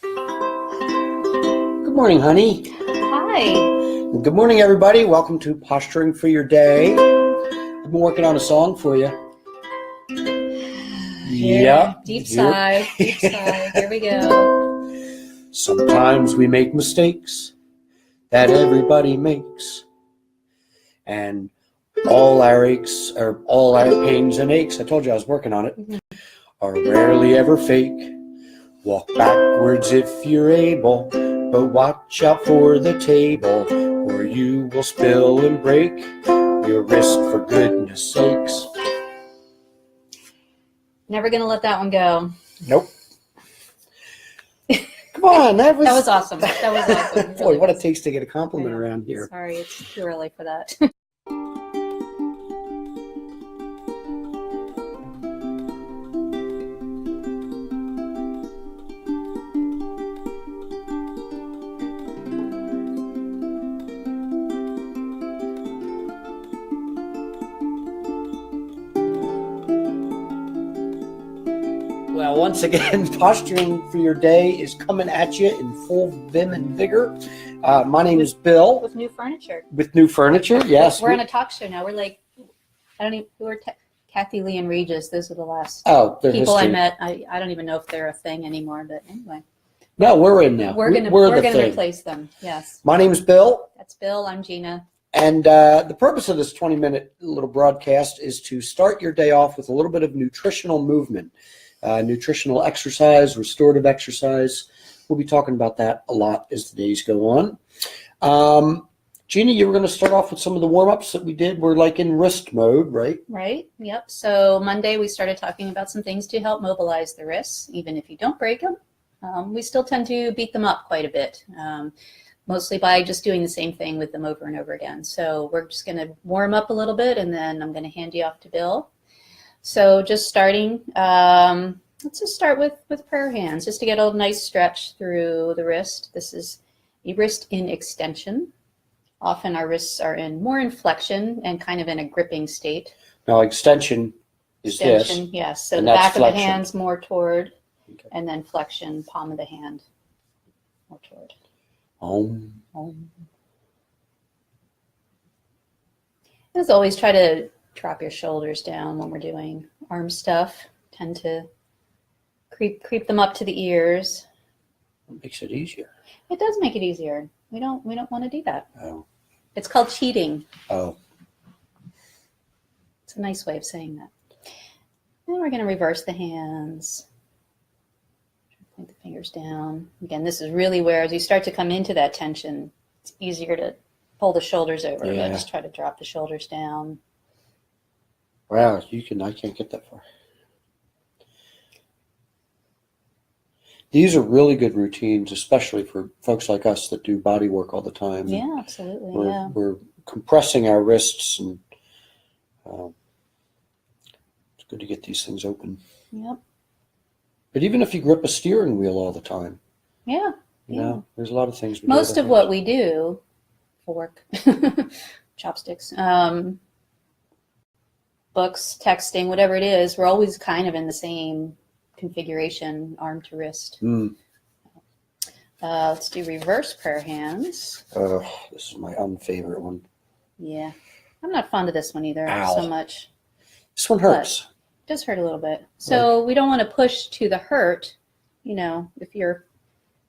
Good morning, honey. Hi. Good morning, everybody. Welcome to Posturing for Your Day. I've been working on a song for you. Yep. Deep sigh. Here we go. Sometimes we make mistakes that everybody makes. And all our aches, or all our pains and aches, I told you I was working on it, are rarely ever fake. Walk backwards if you're able, but watch out for the table, or you will spill and break your wrist for goodness sakes. Never gonna let that one go. Nope. Come on, that was awesome. That was awesome. Boy, Really what was. it takes to get a compliment around here. Sorry, it's too early for that. Well, once again, Posturing for Your Day is coming at you in full vim and vigor. My name is Bill. With new furniture. With new furniture, yes. We're on a talk show now. We're like, who are Kathy Lee and Regis. Those are the last people history. I met. I don't even know if they're a thing anymore, but anyway. No, we're in now. We're gonna replace them. Yes. My name is Bill. That's Bill. I'm Gina. And the purpose of this 20-minute little broadcast is to start your day off with a little bit of nutritional movement, nutritional exercise, restorative exercise. We'll be talking about that a lot as the days go on. Gina, you were going to start off with some of the warm-ups that we did. We're like in wrist mode, right? Right. Yep. So Monday we started talking about some things to help mobilize the wrists, even if you don't break them. We still tend to beat them up quite a bit, mostly by just doing the same thing with them over and over again. So we're just going to warm up a little bit, and then I'm going to hand you off to Bill. So just starting, let's just start with prayer hands, just to get a nice stretch through the wrist. This is a wrist in extension. Often our wrists are more in flexion and kind of in a gripping state. Now, extension is this. Yes. So and the back flexion. of the hand's more toward, okay. And then flexion, palm of the hand more toward. Om. As always, try to drop your shoulders down when we're doing arm stuff. Tend to creep them up to the ears. It makes it easier. It does make it easier. We don't want to do that. Oh. It's called cheating. Oh. It's a nice way of saying that. Then we're going to reverse the hands. Point the fingers down. Again, this is really where, as you start to come into that tension, it's easier to pull the shoulders over. Yeah. Just try to drop the shoulders down. Wow, I can't get that far. These are really good routines, especially for folks like us that do body work all the time. Yeah, absolutely. We're compressing our wrists, and it's good to get these things open. Yep. But even if you grip a steering wheel all the time, yeah, you know, there's a lot of things. Most of what we do, fork, chopsticks, books, texting, whatever it is, we're always kind of in the same configuration, arm to wrist. Let's do reverse prayer hands. This is my unfavorite one. Yeah, I'm not fond of this one either. Ow. So much. This one hurts. It does hurt a little bit. So we don't want to push to the hurt. You know, if your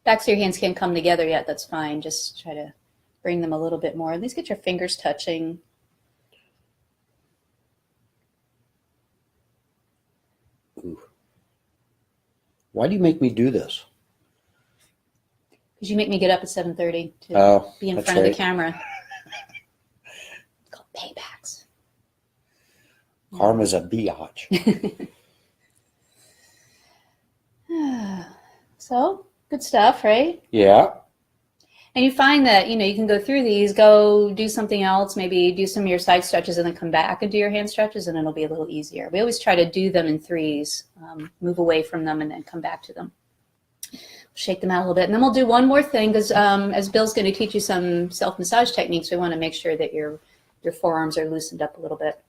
backs of your hands can't come together yet, that's fine. Just try to bring them a little bit more. At least get your fingers touching. Ooh. Why do you make me do this? Because you make me get up at 7:30 to be in front of the camera. It's called paybacks. Karma's a biatch. So, good stuff, right? Yeah. And you find that, you can go through these, go do something else, maybe do some of your side stretches and then come back and do your hand stretches, and it'll be a little easier. We always try to do them in threes, move away from them and then come back to them. Shake them out a little bit. And then we'll do one more thing, because as Bill's going to teach you some self-massage techniques, we want to make sure that your forearms are loosened up a little bit.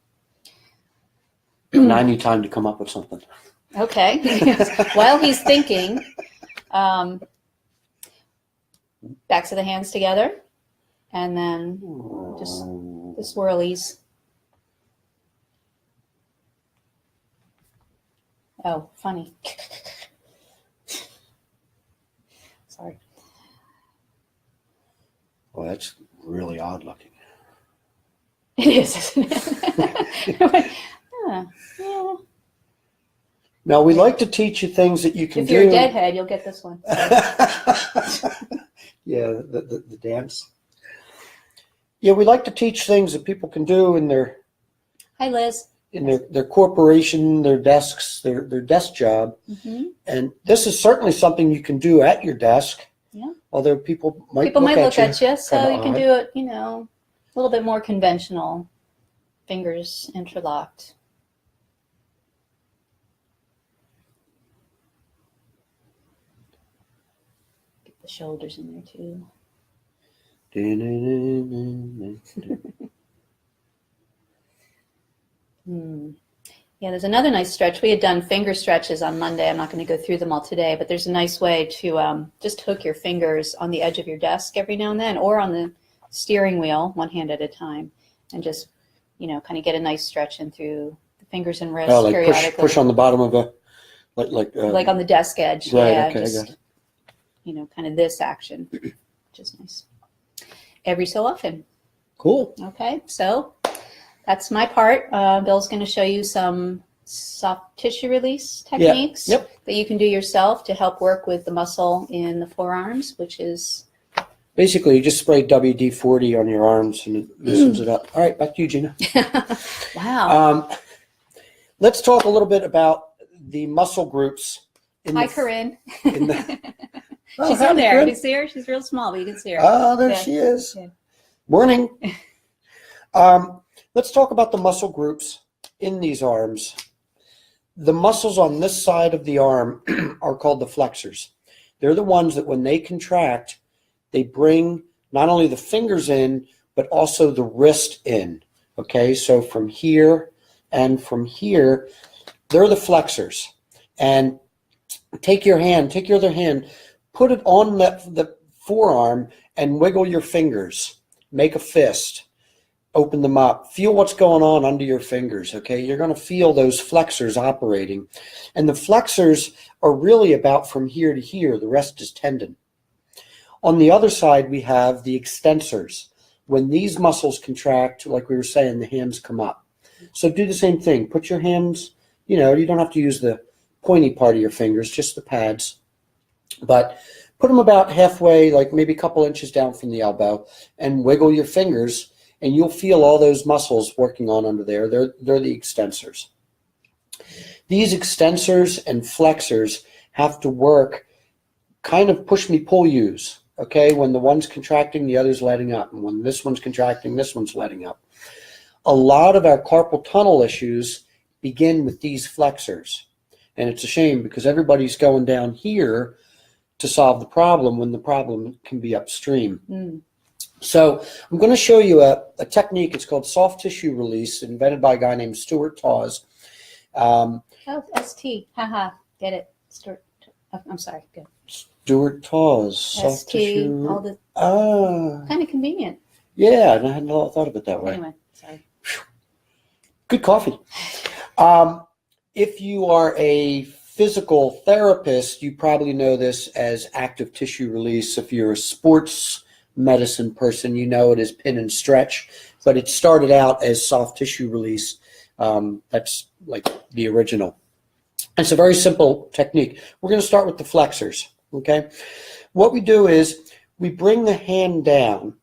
And I need time to come up with something. Okay. While he's thinking, Backs of the hands together. And then just the swirlies. Oh, funny. Sorry. Well, that's really odd looking. It is, isn't it? Yeah. Now, we like to teach you things that you can If do. you're a deadhead, you'll get this one. Yeah, the dance. Yeah, we like to teach things that people can do in their Hi, Liz. their corporation, their desks, their desk job. Mm-hmm. And this is certainly something you can do at your desk. Yeah. Although people might look at you, so you can odd. do it, a little bit more conventional. Fingers interlocked. Get the shoulders in there too. Yeah, there's another nice stretch. We had done finger stretches on Monday. I'm not going to go through them all today, but there's a nice way to just hook your fingers on the edge of your desk every now and then, or on the steering wheel, one hand at a time, and just, kind of get a nice stretch in through the fingers and wrists like periodically. push on the bottom of a, like on the desk edge. Right, Yeah, okay, I just, got it. Kind of this action, which is nice. Every so often. Cool. Okay, so that's my part. Bill's going to show you some soft tissue release techniques Yep. that you can do yourself to help work with the muscle in the forearms, which is... Basically, you just spray WD-40 on your arms and it loosens it up. All right, back to you, Gina. Wow. Let's talk a little bit about the muscle groups. Hi, Corinne. She's in there. You see her? She's real small, but you can see her. Oh, there she is. Yeah. Morning. Let's talk about the muscle groups in these arms. The muscles on this side of the arm are called the flexors. They're the ones that when they contract, they bring not only the fingers in, but also the wrist in. Okay, so from here and from here, they're the flexors. And take your other hand, put it on the forearm and wiggle your fingers. Make a fist. Open them up. Feel what's going on under your fingers, okay? You're going to feel those flexors operating. And the flexors are really about from here to here. The rest is tendon. On the other side, we have the extensors. When these muscles contract, like we were saying, the hands come up. So do the same thing. Put your hands, you don't have to use the pointy part of your fingers, just the pads. But put them about halfway, like maybe a couple inches down from the elbow, and wiggle your fingers, and you'll feel all those muscles working on under there. They're the extensors. These extensors and flexors have to work kind of push me, pull yous. Okay, when the one's contracting, the other's letting up. And when this one's contracting, this one's letting up. A lot of our carpal tunnel issues begin with these flexors. And it's a shame because everybody's going down here to solve the problem when the problem can be upstream. So I'm going to show you a technique. It's called soft tissue release, invented by a guy named Stuart Tawes. ST. Haha. Get it. Stuart. I'm sorry. Good. Stuart Tawes. Soft ST. tissue. All the... Kind of convenient. Yeah, I hadn't thought of it that way. Anyway, sorry. Good coffee. If you are a physical therapist, you probably know this as active tissue release. If you're a sports medicine person, you know it as pin and stretch, but it started out as soft tissue release. That's like the original. It's a very simple technique. We're going to start with the flexors, okay? What we do is we bring the hand down.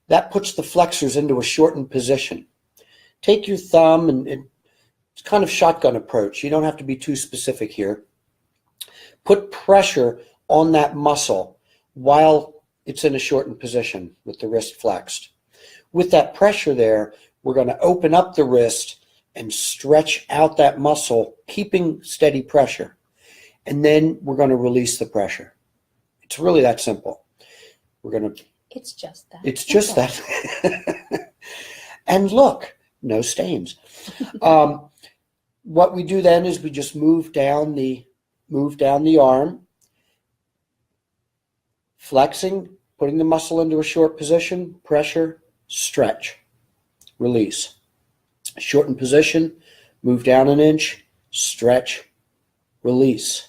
That puts the flexors into a shortened position. Take your thumb and it's kind of shotgun approach. You don't have to be too specific here. Put pressure on that muscle while it's in a shortened position with the wrist flexed. With that pressure there, we're going to open up the wrist and stretch out that muscle, keeping steady pressure. And then we're going to release the pressure. It's really that simple. It's just that. It's just that. And look, no stains. What we do then is we just move down the arm, flexing, putting the muscle into a short position, pressure, stretch, release. Shorten position, move down an inch, stretch, release.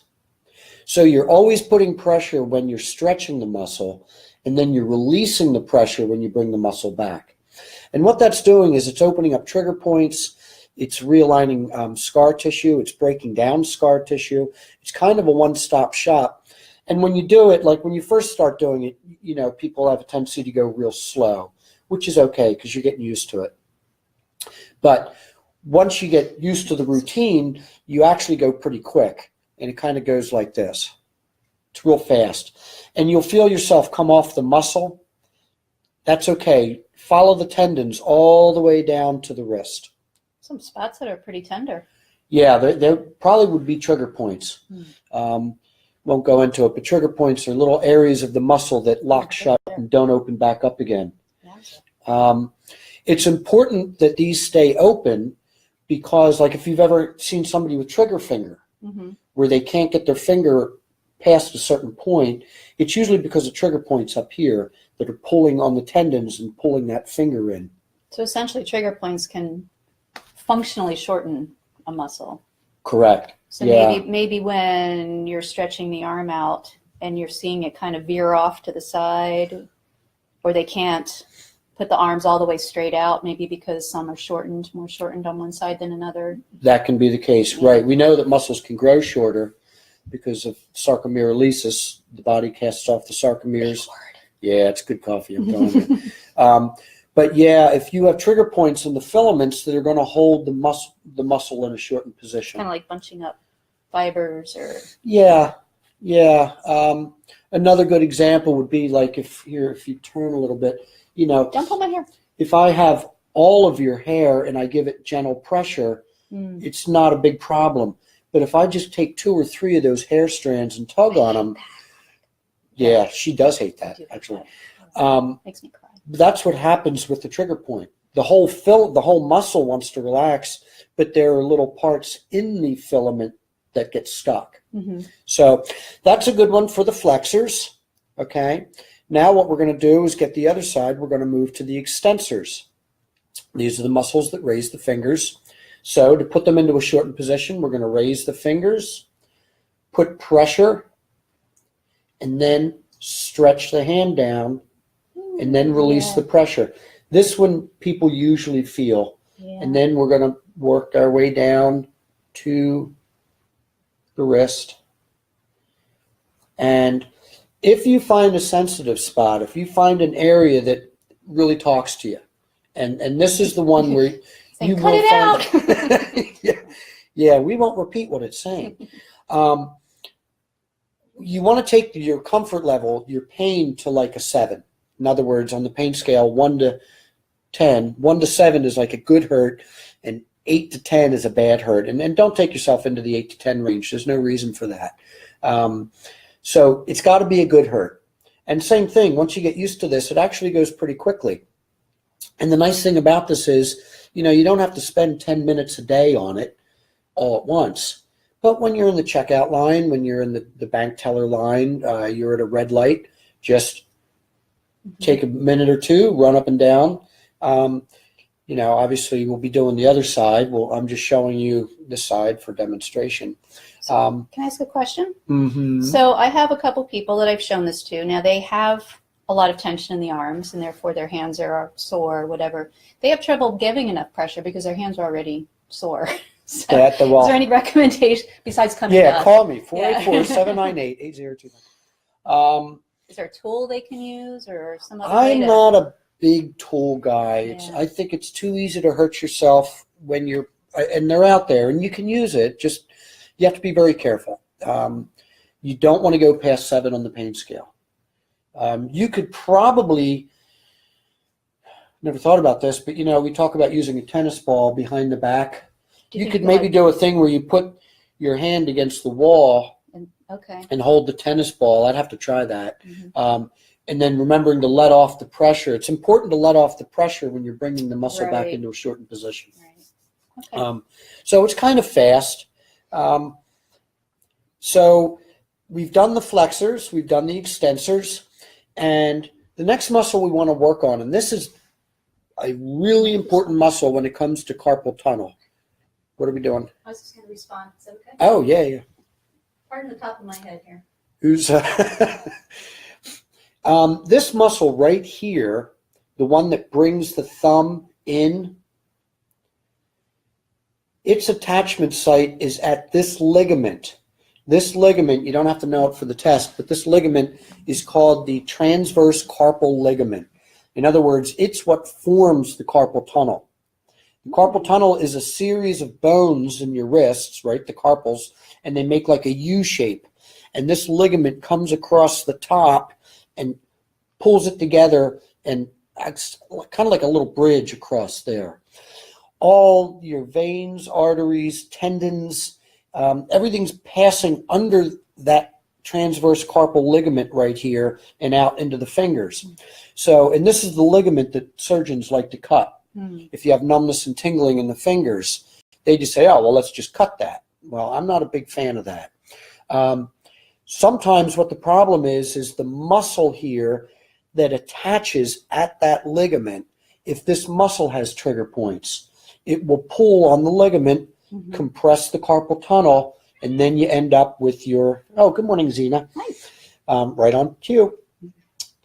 So you're always putting pressure when you're stretching the muscle, and then you're releasing the pressure when you bring the muscle back. And what that's doing is it's opening up trigger points, it's realigning scar tissue, it's breaking down scar tissue. It's kind of a one-stop shop. And when you do it, like when you first start doing it, you know, people have a tendency to go real slow, which is okay because you're getting used to it. But once you get used to the routine, you actually go pretty quick, and it kind of goes like this. It's real fast. And you'll feel yourself come off the muscle. That's okay. Follow the tendons all the way down to the wrist. Some spots that are pretty tender. Yeah, there probably would be trigger points. Won't go into it, but trigger points are little areas of the muscle that lock shut and don't open back up again. It's important that these stay open because, like, if you've ever seen somebody with trigger finger, where they can't get their finger past a certain point, it's usually because of trigger points up here that are pulling on the tendons and pulling that finger in. So essentially, trigger points can functionally shorten a muscle. Correct. So maybe when you're stretching the arm out and you're seeing it kind of veer off to the side, or they can't put the arms all the way straight out, maybe because some are shortened, more shortened on one side than another. That can be the case, right. We know that muscles can grow shorter because of sarcomerolysis. The body casts off the sarcomeres. Yeah, it's good coffee, I'm telling you. But yeah, if you have trigger points in the filaments that are going to hold the muscle in a shortened position. Kind of like bunching up fibers or... Yeah. Another good example would be like if you turn a little bit, you know. Don't pull my hair. If I have all of your hair and I give it gentle pressure, it's not a big problem. But if I just take 2 or 3 of those hair strands and tug on them, yeah, she does hate that, actually. Makes me cry. That's what happens with the trigger point. The whole muscle wants to relax, but there are little parts in the filament that get stuck. So that's a good one for the flexors. Okay. Now what we're going to do is get the other side. We're going to move to the extensors. These are the muscles that raise the fingers. So to put them into a shortened position, we're going to raise the fingers, put pressure, and then stretch the hand down, and then release the pressure. This one people usually feel. And then we're going to work our way down to the wrist. And if you find a sensitive spot, if you find an area that really talks to you, and this is the one where you cut it out. Yeah, we won't repeat what it's saying. You want to take your comfort level, your pain, to like a 7. In other words, on the pain scale, 1 to 10, 1 to 7 is like a good hurt, and 8 to 10 is a bad hurt. And don't take yourself into the 8 to 10 range. There's no reason for that. So it's got to be a good hurt. And same thing, once you get used to this, it actually goes pretty quickly. And the nice thing about this is, you know, you don't have to spend 10 minutes a day on it all at once. But when you're in the checkout line, when you're in the bank teller line, you're at a red light, just take a minute or 2, run up and down. You know, obviously we'll be doing the other side. I'm just showing you this side for demonstration. Can I ask a question? So I have a couple people that I've shown this to. Now they have a lot of tension in the arms, and therefore their hands are sore or whatever. They have trouble giving enough pressure because their hands are already sore. So, is there any recommendation besides coming to us? Call me, 484-798-8029. Is there a tool they can use or some other I'm not a big tool guy. I think it's too easy to hurt yourself when you're, and they're out there, and you can use it, just you have to be very careful. You don't want to go past 7 on the pain scale. You could probably, never thought about this, but you know, we talk about using a tennis ball behind the back. You could maybe do a thing where you put your hand against the wall and hold the tennis ball. I'd have to try that. And then remembering to let off the pressure. It's important to let off the pressure when you're bringing the muscle back into a shortened position. So it's kind of fast. So we've done the flexors, we've done the extensors, and The next muscle we want to work on, and this is a really important muscle when it comes to carpal tunnel. What are we doing? I was just going to respond. Is that okay? Oh, yeah. Pardon the top of my head here. Who's this muscle right here, the one that brings the thumb in, its attachment site is at this ligament. This ligament, you don't have to know it for the test, but this ligament is called the transverse carpal ligament. In other words, it's what forms the carpal tunnel. The carpal tunnel is a series of bones in your wrists, right, the carpals, and they make like a U shape. And this ligament comes across the top and pulls it together and acts kind of like a little bridge across there. All your veins, arteries, tendons, everything's passing under that transverse carpal ligament right here and out into the fingers. So, and this is the ligament that surgeons like to cut. If you have numbness and tingling in the fingers, they just say, oh, well, let's just cut that. Well, I'm not a big fan of that. Sometimes what the problem is the muscle here that attaches at that ligament. If this muscle has trigger points, it will pull on the ligament, compress the carpal tunnel, and then you end up with your, oh, good morning, Zena. Nice. Right on cue.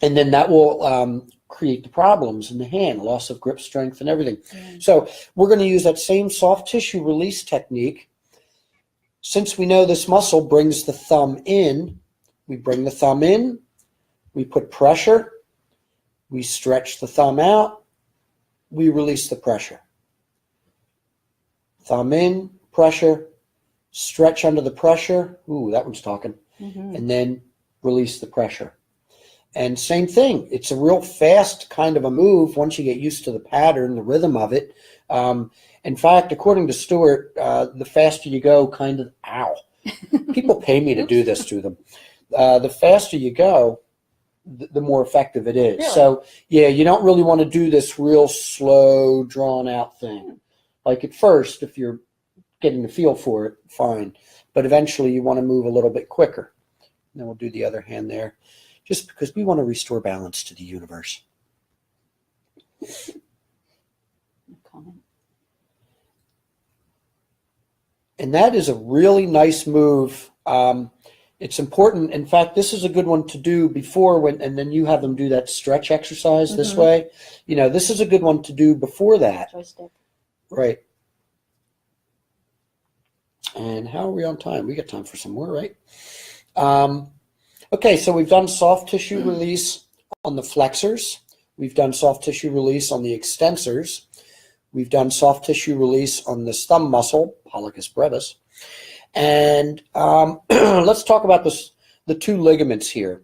And then that will create the problems in the hand, loss of grip strength and everything. So we're going to use that same soft tissue release technique. Since we know this muscle brings the thumb in, we bring the thumb in, we put pressure, we stretch the thumb out, we release the pressure. Thumb in, pressure, stretch under the pressure. Ooh, that one's talking. And then release the pressure. And same thing. It's a real fast kind of a move once you get used to the pattern, the rhythm of it. In fact, according to Stuart, the faster you go, kind of, ow. People pay me to do this to them. The faster you go, the more effective it is. Really? So, yeah, you don't really want to do this real slow, drawn-out thing. Like at first, if you're getting the feel for it, fine. But eventually you want to move a little bit quicker. And then we'll do the other hand there, just because we want to restore balance to the universe. And that is a really nice move. It's important. In fact, this is a good one to do before and then you have them do that stretch exercise this way. You know, this is a good one to do before that. Joystick. Right. And how are we on time? We got time for some more, right? Okay, so we've done soft tissue release on the flexors. We've done soft tissue release on the extensors. We've done soft tissue release on the thumb muscle, pollicis brevis. And let's talk about the two ligaments here.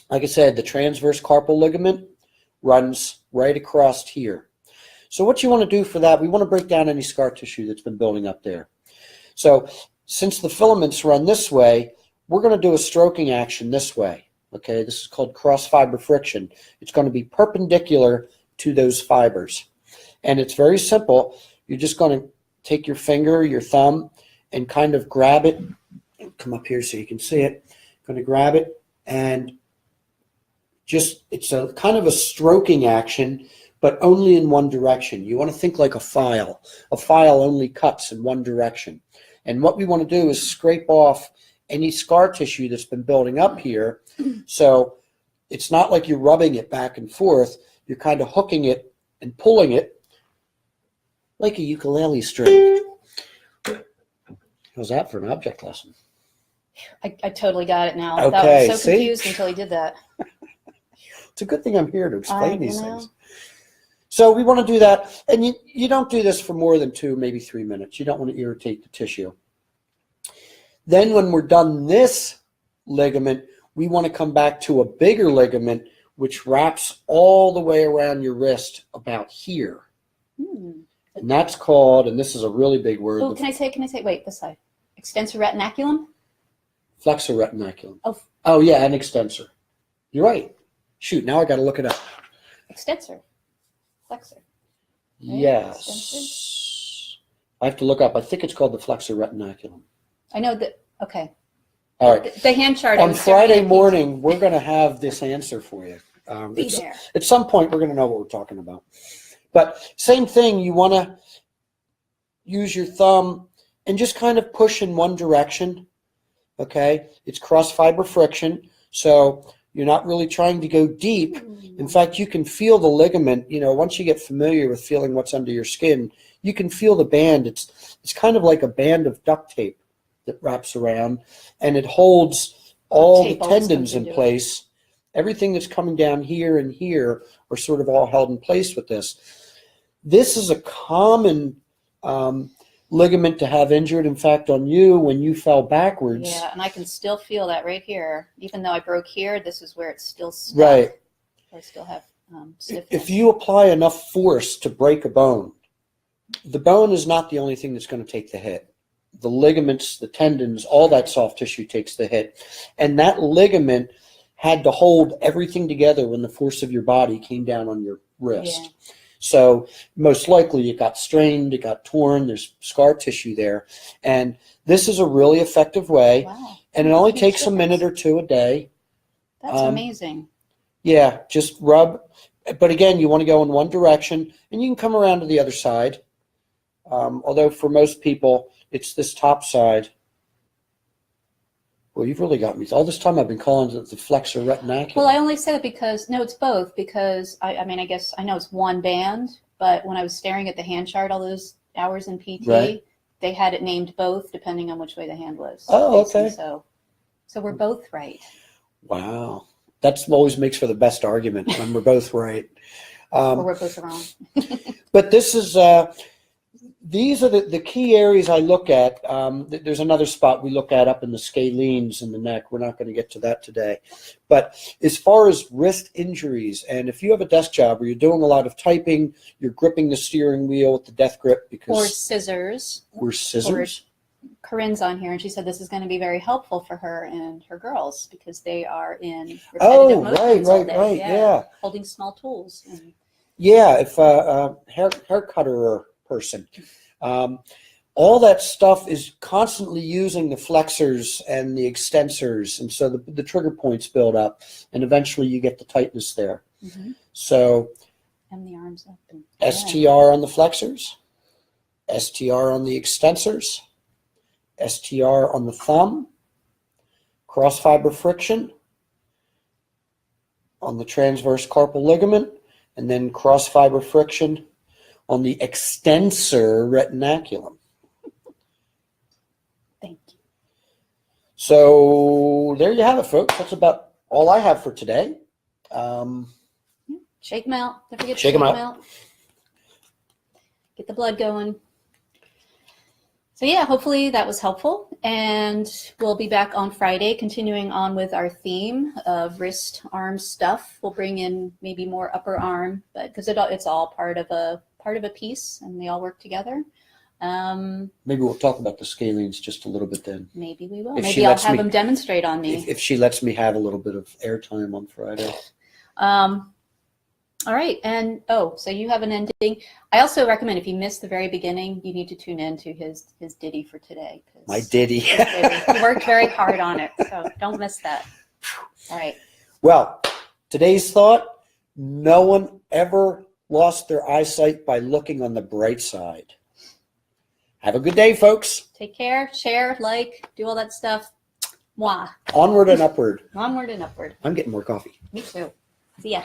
Like I said, the transverse carpal ligament runs right across here. So what you want to do for that, we want to break down any scar tissue that's been building up there. So since the filaments run this way, we're going to do a stroking action this way. Okay, this is called cross fiber friction. It's going to be perpendicular to those fibers. And it's very simple. You're just going to take your finger, your thumb, and kind of grab it. Come up here so you can see it. Going to grab it and just, it's a kind of a stroking action, but only in one direction. You want to think like a file. A file only cuts in one direction. And what we want to do is scrape off any scar tissue that's been building up here. So it's not like you're rubbing it back and forth. You're kind of hooking it and pulling it like a ukulele string. How's that for an object lesson? I totally got it now. Okay, That was so see? confused until he did that. It's a good thing I'm here to explain these things. So we want to do that. And you don't do this for more than 2, maybe 3 minutes. You don't want to irritate the tissue. Then when we're done this ligament, we want to come back to a bigger ligament, which wraps all the way around your wrist about here. And that's called, and this is a really big word. Oh, can I say, wait, this side. Extensor retinaculum? Flexor retinaculum. Oh, yeah, an extensor. You're right. Shoot, now I got to look it up. Extensor. Flexor. Right? Yes. Extensor? I have to look up. I think it's called the flexor retinaculum. I know that, okay. All right. The hand chart. On Friday morning, we're going to have this answer for you. Be there. At some point, we're going to know what we're talking about. But same thing, you want to use your thumb and just kind of push in one direction, okay? It's cross-fiber friction, so you're not really trying to go deep. In fact, you can feel the ligament, once you get familiar with feeling what's under your skin, you can feel the band. It's kind of like a band of duct tape that wraps around, and it holds all the tendons in place. Everything that's coming down here and here are sort of all held in place with this. This is a common ligament to have injured. In fact, on you, when you fell backwards. Yeah, and I can still feel that right here. Even though I broke here, this is where it's still stuck. Right. I still have stiffness. If you apply enough force to break a bone, the bone is not the only thing that's going to take the hit. The ligaments, the tendons, all that soft tissue takes the hit. And that ligament had to hold everything together when the force of your body came down on your wrist. Yeah. So most likely it got strained, it got torn, there's scar tissue there. And this is a really effective way. Wow. And it only takes a minute or two a day. That's amazing. Yeah, just rub. But again, you want to go in one direction, and you can come around to the other side. Although for most people, it's this top side. Well, you've really got me. All this time I've been calling it the flexor retinaculum. Well, I only say that because, no, it's both. Because, I mean, I guess I know it's one band, but when I was staring at the hand chart all those hours in PT, right, they had it named both depending on which way the hand was. Oh, okay. So we're both right. Wow. That always makes for the best argument when we're both right. Or we're both wrong. But this is, these are the key areas I look at. There's another spot we look at up in the scalenes in the neck. We're not going to get to that today. But as far as wrist injuries, and if you have a desk job where you're doing a lot of typing, you're gripping the steering wheel with the death grip because... Or scissors. Or scissors. Corinne's on here, and she said this is going to be very helpful for her and her girls because they are in repetitive motions all day. Right, yeah. Holding small tools. Yeah, if a hair cutter person. All that stuff is constantly using the flexors and the extensors, and so the trigger points build up, and eventually you get the tightness there. Mm-hmm. So, and the arms up. STR on the flexors, STR on the extensors, STR on the thumb, cross fiber friction on the transverse carpal ligament, and then cross fiber friction on the extensor retinaculum. Thank you. So there you have it, folks. That's about all I have for today. Shake them out. Don't forget to shake them out. Get the blood going. So yeah, hopefully that was helpful. And we'll be back on Friday, continuing on with our theme of wrist, arm stuff. We'll bring in maybe more upper arm, but because it's all part of a piece, and they all work together. Maybe we'll talk about the scalenes just a little bit then. Maybe we will. Maybe I'll have them demonstrate on me. If she lets me have a little bit of airtime on Friday. All right. And, so you have an ending. I also recommend if you missed the very beginning, you need to tune in to his ditty for today. My ditty. He worked very hard on it, so don't miss that. All right. Well, today's thought, no one ever lost their eyesight by looking on the bright side. Have a good day, folks. Take care, share, like, do all that stuff. Mwah. Onward and upward. Onward and upward. I'm getting more coffee. Me too. See ya.